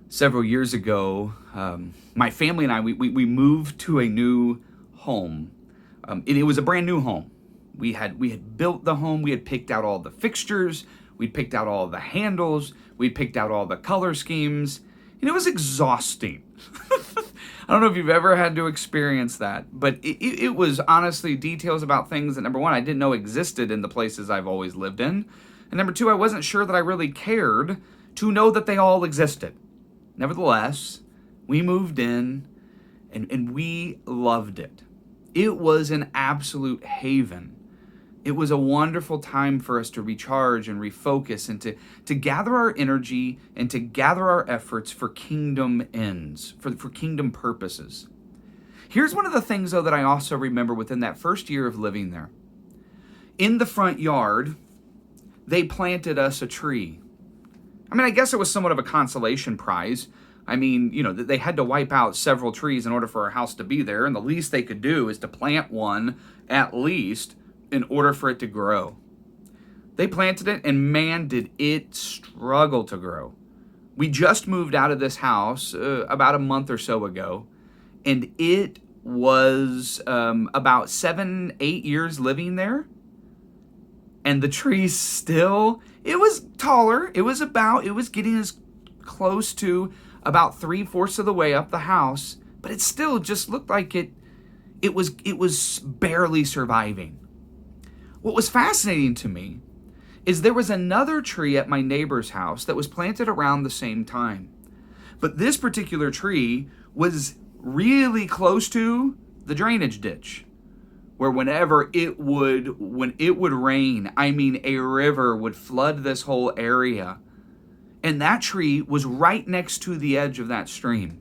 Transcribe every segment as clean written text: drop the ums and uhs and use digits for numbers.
Several years ago, my family and I we moved to a new home. And it was a brand new home. We had built the home. We had picked out all the fixtures. We'd picked out all the handles. We'd picked out all the color schemes. And it was exhausting. I don't know if you've ever had to experience that, but it was honestly details about things that, number one, I didn't know existed in the places I've always lived in. And number two, I wasn't sure that I really cared to know that they all existed. Nevertheless, we moved in and we loved it. It was an absolute haven. It was a wonderful time for us to recharge and refocus and to gather our energy and to gather our efforts for kingdom ends, for kingdom purposes. Here's one of the things, though, that I also remember within that first year of living there. In the front yard, they planted us a tree. I mean, I guess it was somewhat of a consolation prize. I mean, they had to wipe out several trees in order for our house to be there, and the least they could do is to plant one, at least, in order for it to grow. They planted it, and man, did it struggle to grow. We just moved out of this house about a month or so ago, and it was about 7-8 years living there, and the tree still, it was taller. It was getting as close to about 3/4 of the way up the house, but it still just looked like it was barely surviving. What was fascinating to me is there was another tree at my neighbor's house that was planted around the same time. But this particular tree was really close to the drainage ditch, where when it would rain, I mean, a river would flood this whole area. And that tree was right next to the edge of that stream.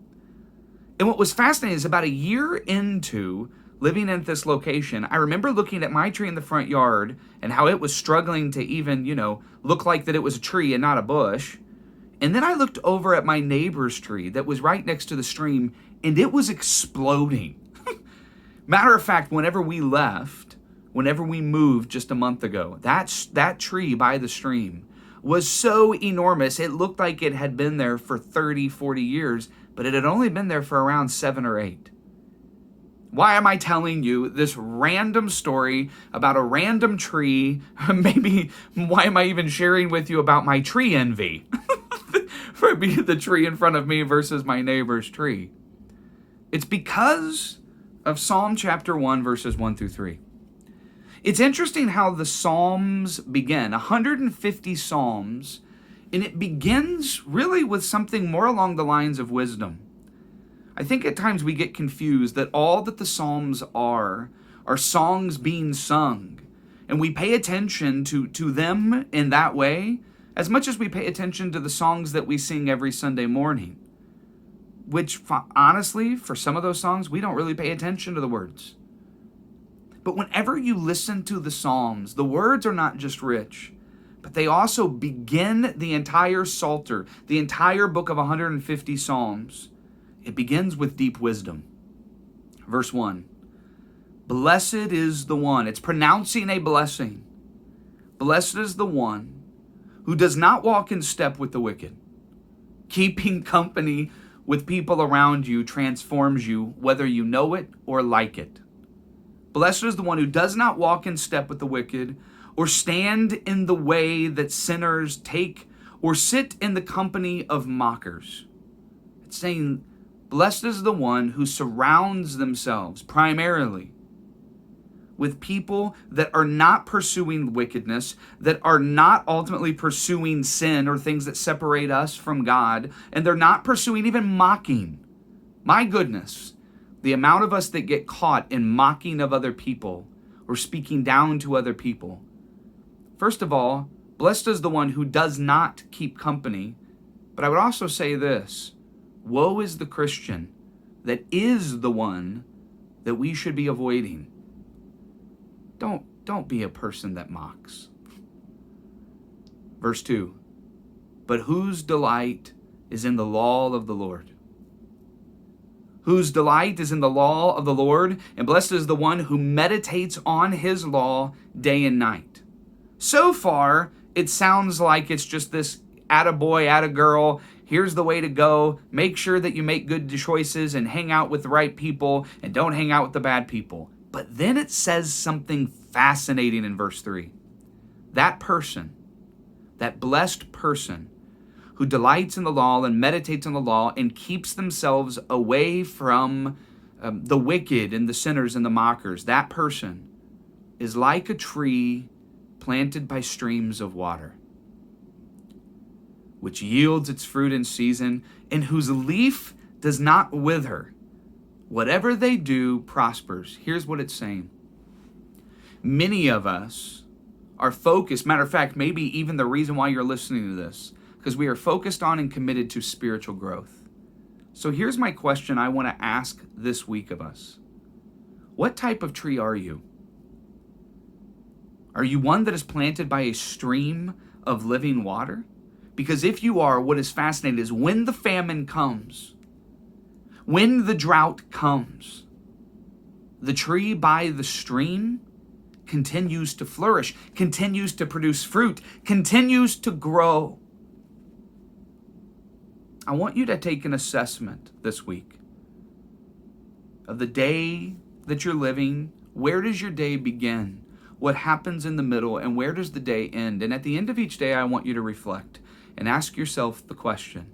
And what was fascinating is about a year into living at this location, I remember looking at my tree in the front yard and how it was struggling to even, look like that it was a tree and not a bush. And then I looked over at my neighbor's tree that was right next to the stream, and it was exploding. Matter of fact, whenever we moved just a month ago, that tree by the stream was so enormous, it looked like it had been there for 30, 40 years, but it had only been there for around 7 or 8. Why am I telling you this random story about a random tree? Maybe why am I even sharing with you about my tree envy? For the tree in front of me versus my neighbor's tree. It's because of Psalm chapter 1, verses 1 through 3. It's interesting how the Psalms begin, 150 Psalms, and it begins really with something more along the lines of wisdom. I think at times we get confused that all that the Psalms are songs being sung, and we pay attention to them in that way as much as we pay attention to the songs that we sing every Sunday morning, which honestly, for some of those songs, we don't really pay attention to the words. But whenever you listen to the Psalms, the words are not just rich, but they also begin the entire Psalter, the entire book of 150 Psalms. It begins with deep wisdom. Verse 1, blessed is the one. It's pronouncing a blessing. Blessed is the one who does not walk in step with the wicked. Keeping company with people around you transforms you, whether you know it or like it. Blessed is the one who does not walk in step with the wicked, or stand in the way that sinners take, or sit in the company of mockers. It's saying, blessed is the one who surrounds themselves primarily with people that are not pursuing wickedness, that are not ultimately pursuing sin or things that separate us from God, and they're not pursuing even mocking. My goodness, the amount of us that get caught in mocking of other people or speaking down to other people. First of all, blessed is the one who does not keep company. But I would also say this, woe is the Christian that is the one that we should be avoiding. Don't be a person that mocks. Verse 2, but whose delight is in the law of the Lord. Whose delight is in the law of the Lord, and blessed is the one who meditates on his law day and night. So far, it sounds like it's just this attaboy, attagirl, here's the way to go. Make sure that you make good choices and hang out with the right people and don't hang out with the bad people. But then it says something fascinating in verse 3. That person, that blessed person who delights in the law and meditates on the law and keeps themselves away from the wicked and the sinners and the mockers, that person is like a tree planted by streams of water, which yields its fruit in season, and whose leaf does not wither. Whatever they do prospers. Here's what it's saying. Many of us are focused, matter of fact, maybe even the reason why you're listening to this, because we are focused on and committed to spiritual growth. So here's my question I want to ask this week of us. What type of tree are you? Are you one that is planted by a stream of living water? Because if you are, what is fascinating is when the famine comes, when the drought comes, the tree by the stream continues to flourish, continues to produce fruit, continues to grow. I want you to take an assessment this week of the day that you're living. Where does your day begin? What happens in the middle? And where does the day end? And at the end of each day, I want you to reflect and ask yourself the question,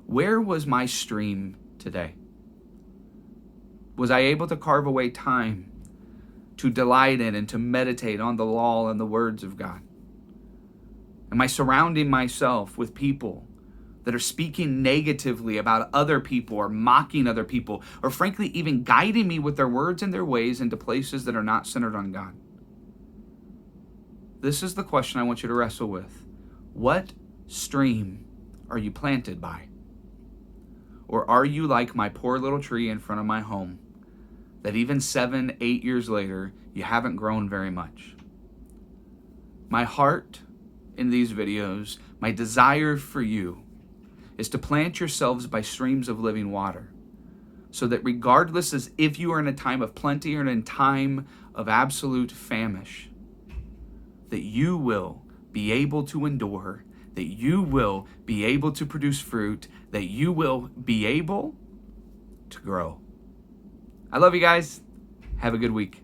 where was my stream today? Was I able to carve away time to delight in and to meditate on the law and the words of God? Am I surrounding myself with people that are speaking negatively about other people or mocking other people, or frankly, even guiding me with their words and their ways into places that are not centered on God? This is the question I want you to wrestle with. What stream are you planted by? Or are you like my poor little tree in front of my home, that even 7, 8 years later, you haven't grown very much? My heart in these videos, my desire for you, is to plant yourselves by streams of living water, so that regardless as if you are in a time of plenty or in a time of absolute famish, that you will be able to endure, that you will be able to produce fruit, that you will be able to grow. I love you guys. Have a good week.